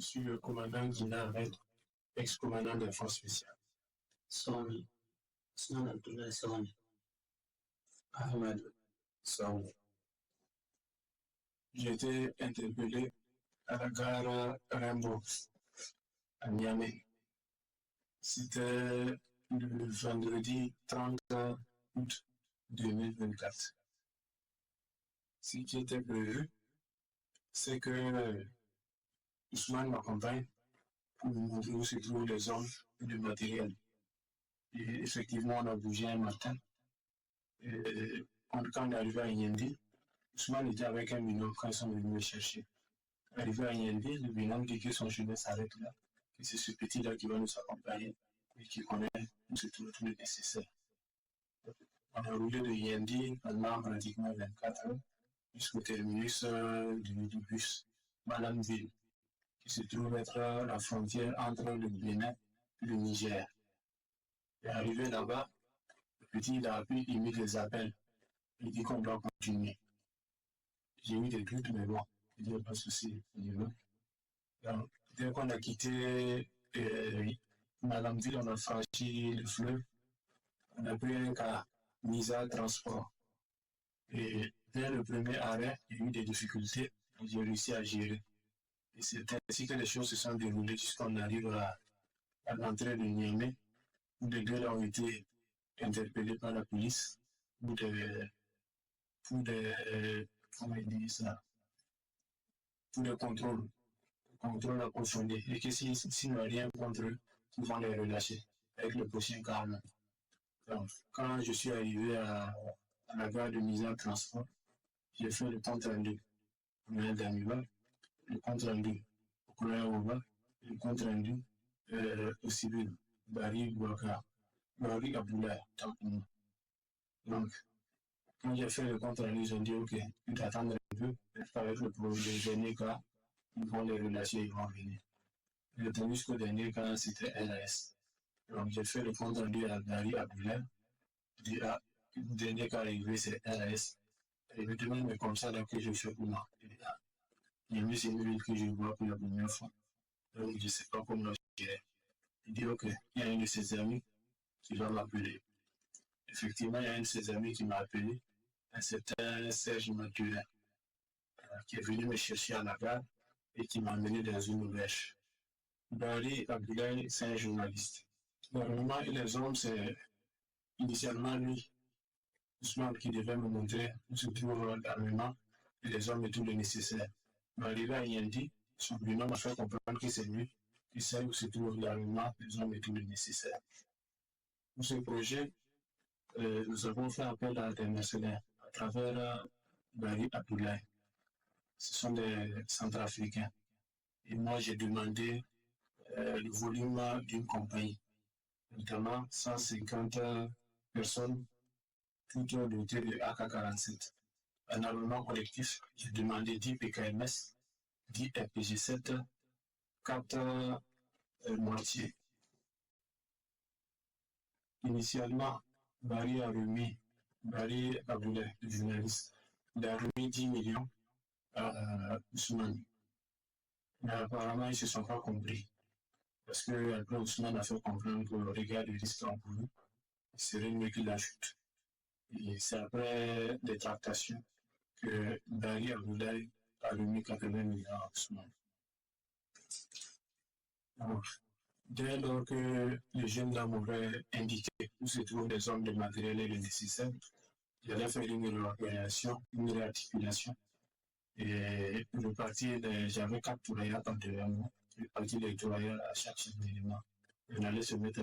Je suis le commandant Guina Ahmed, ex-commandant des forces spéciales. Sony. Ousmane Abdoulaye Sony. Ahmed Saoud. J'ai été interpellé à la gare Rimbaud, à Niamey. C'était le vendredi 30 août 2024. Ce qui était prévu, c'est que Ousmane m'accompagne pour me montrer où se trouvent les hommes et le matériel. Et effectivement, on a bougé un matin. Et quand on est arrivé à Yendi, Ousmane était avec un binôme quand ils sont venus me chercher. Arrivé à Yendi, le binôme dit que son chemin s'arrête là, que c'est ce petit-là qui va nous accompagner et qui connaît où se trouve tout le nécessaire. On a roulé de Yendi pendant pratiquement 24 heures jusqu'au terminus du bus Malamville, qui se trouve être la frontière entre le Bénin et le Niger. Et arrivé là-bas, le petit il a appris, il mit des appels. Il dit qu'on doit continuer. J'ai eu des doutes, mais bon, il n'y a pas de souci. Donc, dès qu'on a quitté Malamville, on a franchi le fleuve, on a pris un cas Misa Transport. Et dès le premier arrêt, il y a eu des difficultés, j'ai réussi à gérer. Et c'est ainsi que les choses se sont déroulées jusqu'on arrive à l'entrée de Niamey, où les deux ont été interpellés par la police pour des comment ils disent ça, pour des contrôles approfondis. Et que s'ils n'ont rien contre eux, ils vont les relâcher avec le prochain calme. Donc, quand je suis arrivé à la gare de mise en transport, j'ai fait le compte rendu au maire d'Amiba, le compte rendu au courrier Oba, le compte rendu au civil Barry Bouakar, Barry Abdoulaye, tant pour moi. Donc, quand j'ai fait le compte rendu, ils ont dit ok, tu t'attendre un peu, avec le dernier cas, ils vont les relâcher, ils vont venir. J'ai attendu jusqu'au dernier cas, c'était LAS. Donc, j'ai fait le compte rendu à Barry Abdoulaye. Je dis, ah, le dernier cas arrivé, c'est LAS. Et il me demande, mais comme ça, donc, que je fais pour moi. Il y a c'est une ville que je vois pour la première fois. Donc, je ne sais pas comment je dirais. Il dit, ok, il y a un de ses amis qui va m'appeler. Effectivement, il y a un de ses amis qui m'a appelé, un certain Serge Mathurin, qui est venu me chercher à la gare et qui m'a amené dans une brèche. Barry Abdoulaye, c'est un journaliste. Normalement, les hommes, c'est initialement lui, Ousmane, qui devait me montrer où se trouve l'armement et les hommes et tout le nécessaire. Mais arrivé à Yendi, son binôme m'a fait comprendre que c'est lui qui sait où se trouve l'armement, les hommes et tout le nécessaire. Pour ce projet, nous avons fait appel à des mercenaires à travers Barry Abdoulaye. Ce sont des Centrafricains. Et moi, j'ai demandé le volume d'une compagnie, notamment 150 personnes, toutes dotées de AK-47. Un armement collectif, j'ai demandé 10 PKMS, 10 RPG-7, 4 mortiers. Initialement, Barry Abdoulaye, le journaliste, il a remis 10 millions à Ousmane. Mais apparemment, ils ne se sont pas compris. Parce que après, Ousmane a fait comprendre que le regard du risque encouru, il serait mieux qu'il ajoute. Et c'est après des tractations que Barry Abdoulaye a remis 80 millions à Ousmane. Donc, dès lors que le jeune homme aurait indiqué où se trouvent les hommes de matériel et le nécessaire, j'allais faire une réorganisation, une réarticulation. Et le parti, j'avais 4 tourailleurs devant moi. Le parti des tourailleurs à chaque chef d'élément. On allait se mettre